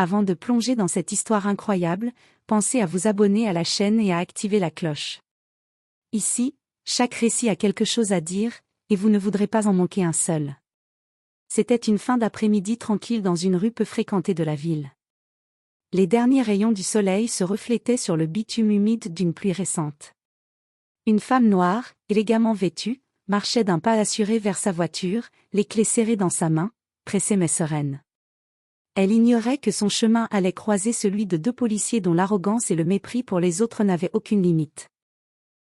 Avant de plonger dans cette histoire incroyable, pensez à vous abonner à la chaîne et à activer la cloche. Ici, chaque récit a quelque chose à dire, et vous ne voudrez pas en manquer un seul. C'était une fin d'après-midi tranquille dans une rue peu fréquentée de la ville. Les derniers rayons du soleil se reflétaient sur le bitume humide d'une pluie récente. Une femme noire, élégamment vêtue, marchait d'un pas assuré vers sa voiture, les clés serrées dans sa main, pressée mais sereine. Elle ignorait que son chemin allait croiser celui de deux policiers dont l'arrogance et le mépris pour les autres n'avaient aucune limite.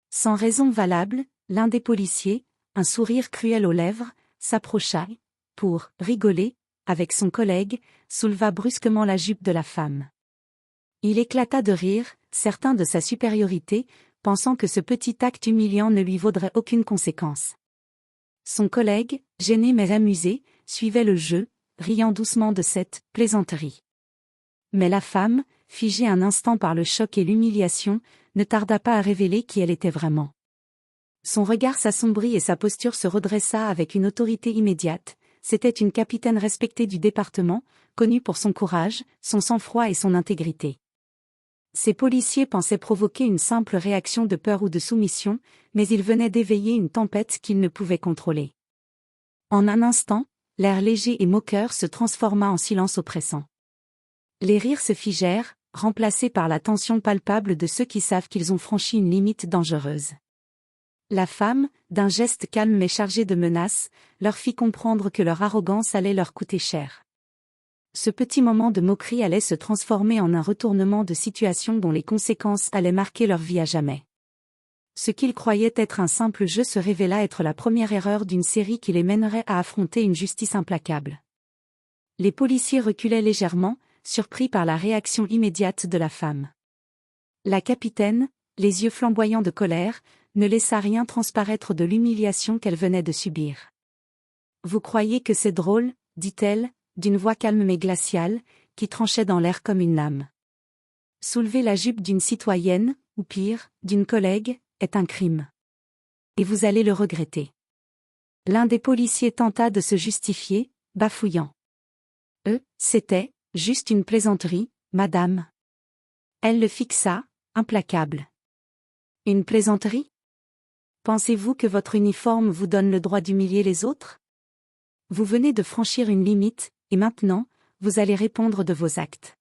Sans raison valable, l'un des policiers, un sourire cruel aux lèvres, s'approcha, pour rigoler, avec son collègue, souleva brusquement la jupe de la femme. Il éclata de rire, certain de sa supériorité, pensant que ce petit acte humiliant ne lui vaudrait aucune conséquence. Son collègue, gêné mais amusé, suivait le jeu, riant doucement de cette plaisanterie. Mais la femme, figée un instant par le choc et l'humiliation, ne tarda pas à révéler qui elle était vraiment. Son regard s'assombrit et sa posture se redressa avec une autorité immédiate. C'était une capitaine respectée du département, connue pour son courage, son sang-froid et son intégrité. Ces policiers pensaient provoquer une simple réaction de peur ou de soumission, mais ils venaient d'éveiller une tempête qu'ils ne pouvaient contrôler. En un instant, l'air léger et moqueur se transforma en silence oppressant. Les rires se figèrent, remplacés par la tension palpable de ceux qui savent qu'ils ont franchi une limite dangereuse. La femme, d'un geste calme mais chargé de menaces, leur fit comprendre que leur arrogance allait leur coûter cher. Ce petit moment de moquerie allait se transformer en un retournement de situation dont les conséquences allaient marquer leur vie à jamais. Ce qu'ils croyaient être un simple jeu se révéla être la première erreur d'une série qui les mènerait à affronter une justice implacable. Les policiers reculaient légèrement, surpris par la réaction immédiate de la femme. La capitaine, les yeux flamboyants de colère, ne laissa rien transparaître de l'humiliation qu'elle venait de subir. « Vous croyez que c'est drôle ?» dit-elle, d'une voix calme mais glaciale, qui tranchait dans l'air comme une lame. « Soulever la jupe d'une citoyenne, ou pire, d'une collègue, est un crime. Et vous allez le regretter. » L'un des policiers tenta de se justifier, bafouillant. « C'était juste une plaisanterie, madame. » Elle le fixa, implacable. « Une plaisanterie ? Pensez-vous que votre uniforme vous donne le droit d'humilier les autres ? Vous venez de franchir une limite, et maintenant, vous allez répondre de vos actes. »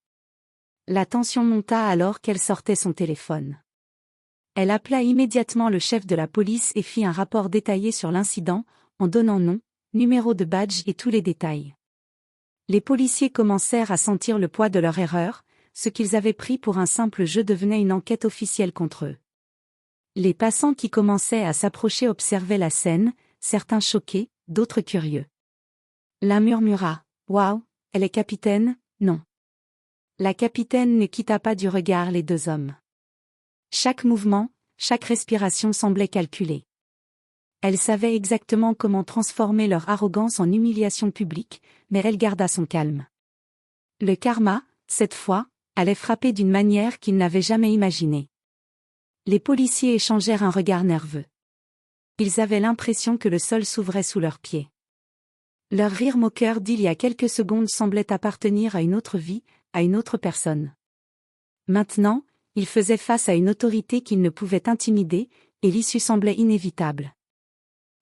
La tension monta alors qu'elle sortait son téléphone. Elle appela immédiatement le chef de la police et fit un rapport détaillé sur l'incident, en donnant nom, numéro de badge et tous les détails. Les policiers commencèrent à sentir le poids de leur erreur, ce qu'ils avaient pris pour un simple jeu devenait une enquête officielle contre eux. Les passants qui commençaient à s'approcher observaient la scène, certains choqués, d'autres curieux. L'un murmura « Waouh, elle est capitaine, non ?» La capitaine ne quitta pas du regard les deux hommes. Chaque mouvement, chaque respiration semblait calculée. Elle savait exactement comment transformer leur arrogance en humiliation publique, mais elle garda son calme. Le karma, cette fois, allait frapper d'une manière qu'ils n'avaient jamais imaginée. Les policiers échangèrent un regard nerveux. Ils avaient l'impression que le sol s'ouvrait sous leurs pieds. Leur rire moqueur d'il y a quelques secondes semblait appartenir à une autre vie, à une autre personne. Maintenant, ils faisaient face à une autorité qu'ils ne pouvaient intimider, et l'issue semblait inévitable.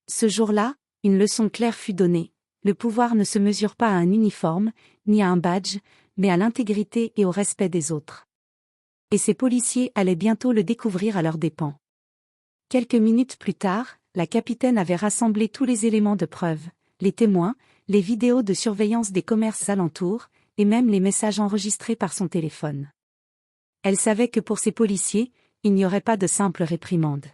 Ce jour-là, une leçon claire fut donnée. Le pouvoir ne se mesure pas à un uniforme, ni à un badge, mais à l'intégrité et au respect des autres. Et ces policiers allaient bientôt le découvrir à leurs dépens. Quelques minutes plus tard, la capitaine avait rassemblé tous les éléments de preuve, les témoins, les vidéos de surveillance des commerces alentours, et même les messages enregistrés par son téléphone. Elle savait que pour ces policiers, il n'y aurait pas de simple réprimande.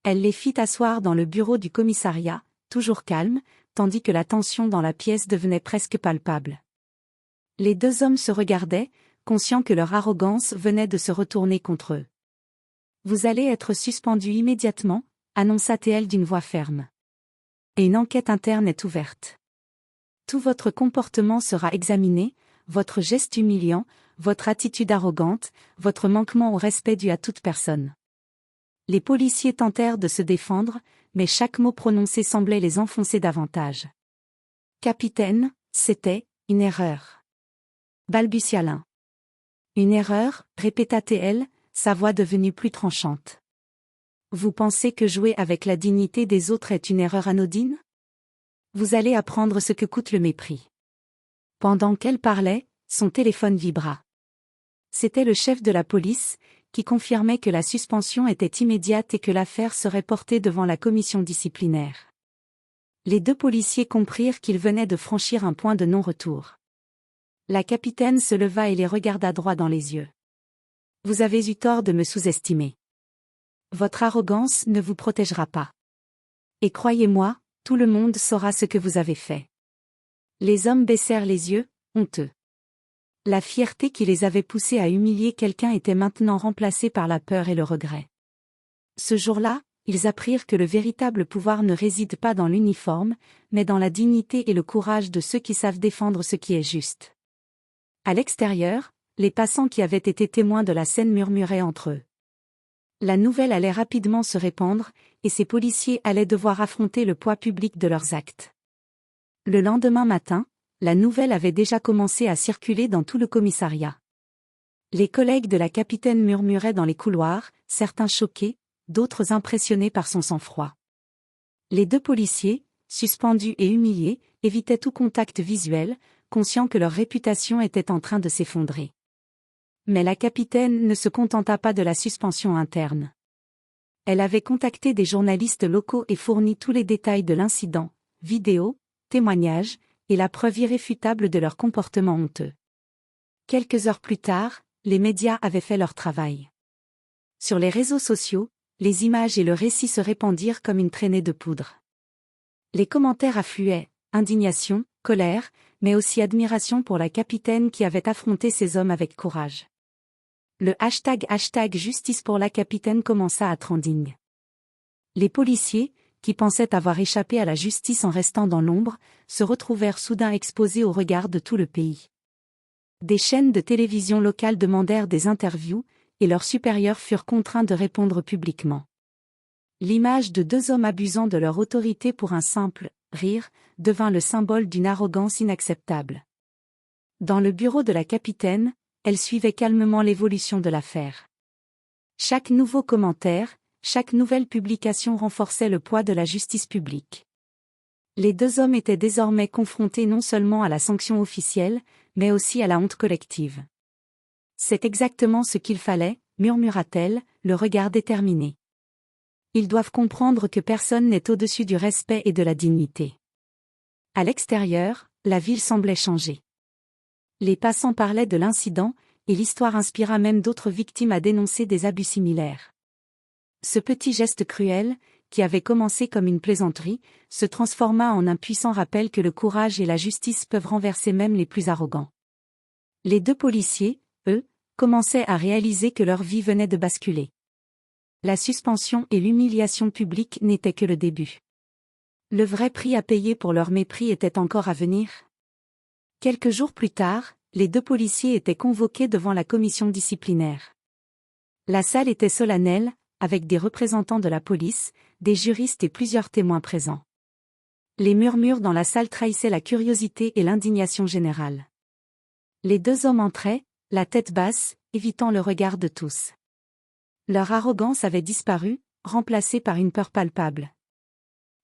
Elle les fit asseoir dans le bureau du commissariat, toujours calme, tandis que la tension dans la pièce devenait presque palpable. Les deux hommes se regardaient, conscients que leur arrogance venait de se retourner contre eux. « Vous allez être suspendu immédiatement », annonça-t-elle d'une voix ferme. « Et une enquête interne est ouverte. Tout votre comportement sera examiné, votre geste humiliant, votre attitude arrogante, votre manquement au respect dû à toute personne. » Les policiers tentèrent de se défendre, mais chaque mot prononcé semblait les enfoncer davantage. « Capitaine, c'était une erreur. balbutia l'un. Une erreur, répéta-t-elle, sa voix devenue plus tranchante. Vous pensez que jouer avec la dignité des autres est une erreur anodine? Vous allez apprendre ce que coûte le mépris. Pendant qu'elle parlait, son téléphone vibra. C'était le chef de la police, qui confirmait que la suspension était immédiate et que l'affaire serait portée devant la commission disciplinaire. Les deux policiers comprirent qu'ils venaient de franchir un point de non-retour. La capitaine se leva et les regarda droit dans les yeux. Vous avez eu tort de me sous-estimer. Votre arrogance ne vous protégera pas. Et croyez-moi, tout le monde saura ce que vous avez fait. Les hommes baissèrent les yeux, honteux. La fierté qui les avait poussés à humilier quelqu'un était maintenant remplacée par la peur et le regret. Ce jour-là, ils apprirent que le véritable pouvoir ne réside pas dans l'uniforme, mais dans la dignité et le courage de ceux qui savent défendre ce qui est juste. À l'extérieur, les passants qui avaient été témoins de la scène murmuraient entre eux. La nouvelle allait rapidement se répandre, et ces policiers allaient devoir affronter le poids public de leurs actes. Le lendemain matin, la nouvelle avait déjà commencé à circuler dans tout le commissariat. Les collègues de la capitaine murmuraient dans les couloirs, certains choqués, d'autres impressionnés par son sang-froid. Les deux policiers, suspendus et humiliés, évitaient tout contact visuel, conscients que leur réputation était en train de s'effondrer. Mais la capitaine ne se contenta pas de la suspension interne. Elle avait contacté des journalistes locaux et fourni tous les détails de l'incident, vidéos, témoignages, et la preuve irréfutable de leur comportement honteux. Quelques heures plus tard, les médias avaient fait leur travail. Sur les réseaux sociaux, les images et le récit se répandirent comme une traînée de poudre. Les commentaires affluaient, indignation, colère, mais aussi admiration pour la capitaine qui avait affronté ces hommes avec courage. Le hashtag justice pour la capitaine commença à trending. Les policiers, qui pensaient avoir échappé à la justice en restant dans l'ombre, se retrouvèrent soudain exposés au regard de tout le pays. Des chaînes de télévision locales demandèrent des interviews, et leurs supérieurs furent contraints de répondre publiquement. L'image de deux hommes abusant de leur autorité pour un simple « rire » devint le symbole d'une arrogance inacceptable. Dans le bureau de la capitaine, elle suivait calmement l'évolution de l'affaire. Chaque nouveau commentaire, chaque nouvelle publication renforçait le poids de la justice publique. Les deux hommes étaient désormais confrontés non seulement à la sanction officielle, mais aussi à la honte collective. C'est exactement ce qu'il fallait, murmura-t-elle, le regard déterminé. Ils doivent comprendre que personne n'est au-dessus du respect et de la dignité. À l'extérieur, la ville semblait changer. Les passants parlaient de l'incident, et l'histoire inspira même d'autres victimes à dénoncer des abus similaires. Ce petit geste cruel, qui avait commencé comme une plaisanterie, se transforma en un puissant rappel que le courage et la justice peuvent renverser même les plus arrogants. Les deux policiers, eux, commençaient à réaliser que leur vie venait de basculer. La suspension et l'humiliation publique n'étaient que le début. Le vrai prix à payer pour leur mépris était encore à venir. Quelques jours plus tard, les deux policiers étaient convoqués devant la commission disciplinaire. La salle était solennelle, avec des représentants de la police, des juristes et plusieurs témoins présents. Les murmures dans la salle trahissaient la curiosité et l'indignation générale. Les deux hommes entraient, la tête basse, évitant le regard de tous. Leur arrogance avait disparu, remplacée par une peur palpable.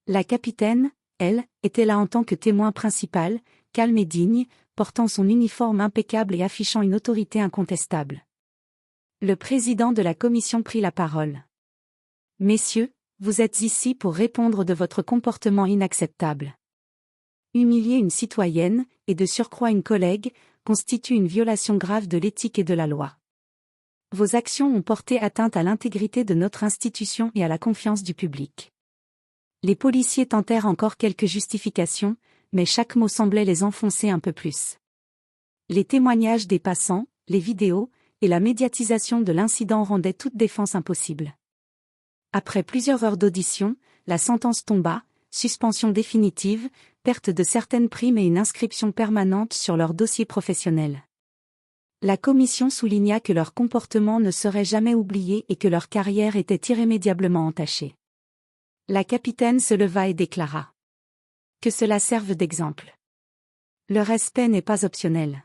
La capitaine, elle, était là en tant que témoin principal, calme et digne, portant son uniforme impeccable et affichant une autorité incontestable. Le président de la commission prit la parole. « Messieurs, vous êtes ici pour répondre de votre comportement inacceptable. Humilier une citoyenne, et de surcroît une collègue, constitue une violation grave de l'éthique et de la loi. Vos actions ont porté atteinte à l'intégrité de notre institution et à la confiance du public. » Les policiers tentèrent encore quelques justifications, mais chaque mot semblait les enfoncer un peu plus. Les témoignages des passants, les vidéos, et la médiatisation de l'incident rendaient toute défense impossible. Après plusieurs heures d'audition, la sentence tomba, suspension définitive, perte de certaines primes et une inscription permanente sur leur dossier professionnel. La commission souligna que leur comportement ne serait jamais oublié et que leur carrière était irrémédiablement entachée. La capitaine se leva et déclara. Que cela serve d'exemple. Le respect n'est pas optionnel.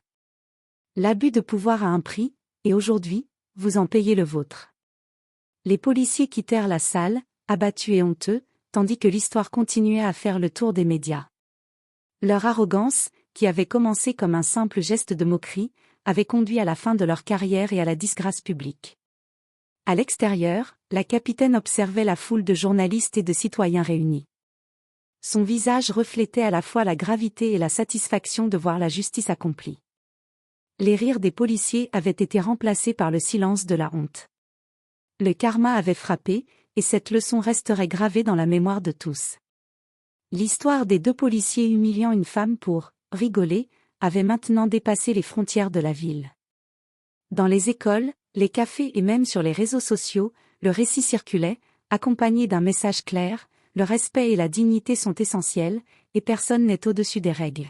L'abus de pouvoir a un prix, et aujourd'hui, vous en payez le vôtre. Les policiers quittèrent la salle, abattus et honteux, tandis que l'histoire continuait à faire le tour des médias. Leur arrogance, qui avait commencé comme un simple geste de moquerie, avait conduit à la fin de leur carrière et à la disgrâce publique. À l'extérieur, la capitaine observait la foule de journalistes et de citoyens réunis. Son visage reflétait à la fois la gravité et la satisfaction de voir la justice accomplie. Les rires des policiers avaient été remplacés par le silence de la honte. Le karma avait frappé, et cette leçon resterait gravée dans la mémoire de tous. L'histoire des deux policiers humiliant une femme pour « rigoler » avait maintenant dépassé les frontières de la ville. Dans les écoles, les cafés et même sur les réseaux sociaux, le récit circulait, accompagné d'un message clair: le respect et la dignité sont essentiels, et personne n'est au-dessus des règles.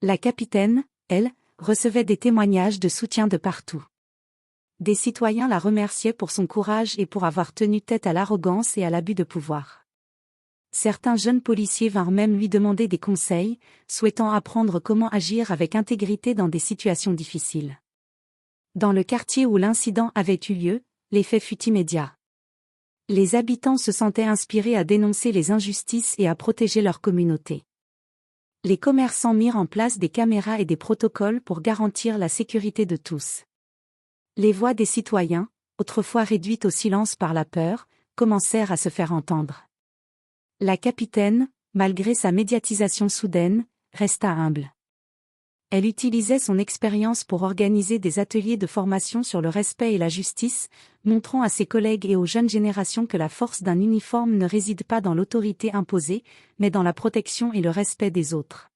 La capitaine, elle, recevait des témoignages de soutien de partout. Des citoyens la remerciaient pour son courage et pour avoir tenu tête à l'arrogance et à l'abus de pouvoir. Certains jeunes policiers vinrent même lui demander des conseils, souhaitant apprendre comment agir avec intégrité dans des situations difficiles. Dans le quartier où l'incident avait eu lieu, l'effet fut immédiat. Les habitants se sentaient inspirés à dénoncer les injustices et à protéger leur communauté. Les commerçants mirent en place des caméras et des protocoles pour garantir la sécurité de tous. Les voix des citoyens, autrefois réduites au silence par la peur, commencèrent à se faire entendre. La capitaine, malgré sa médiatisation soudaine, resta humble. Elle utilisait son expérience pour organiser des ateliers de formation sur le respect et la justice, montrant à ses collègues et aux jeunes générations que la force d'un uniforme ne réside pas dans l'autorité imposée, mais dans la protection et le respect des autres.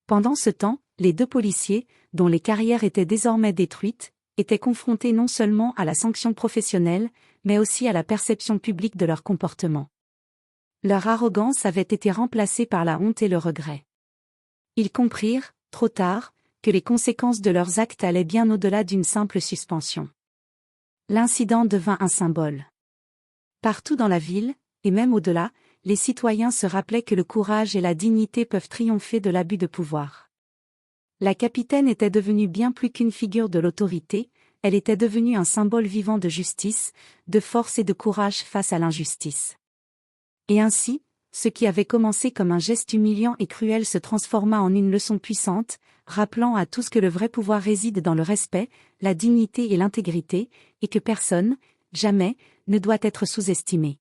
Pendant ce temps, les deux policiers, dont les carrières étaient désormais détruites, étaient confrontés non seulement à la sanction professionnelle, mais aussi à la perception publique de leur comportement. Leur arrogance avait été remplacée par la honte et le regret. Ils comprirent, trop tard, que les conséquences de leurs actes allaient bien au-delà d'une simple suspension. L'incident devint un symbole. Partout dans la ville, et même au-delà, les citoyens se rappelaient que le courage et la dignité peuvent triompher de l'abus de pouvoir. La capitaine était devenue bien plus qu'une figure de l'autorité, elle était devenue un symbole vivant de justice, de force et de courage face à l'injustice. Et ainsi, ce qui avait commencé comme un geste humiliant et cruel se transforma en une leçon puissante, rappelant à tous que le vrai pouvoir réside dans le respect, la dignité et l'intégrité, et que personne, jamais, ne doit être sous-estimé.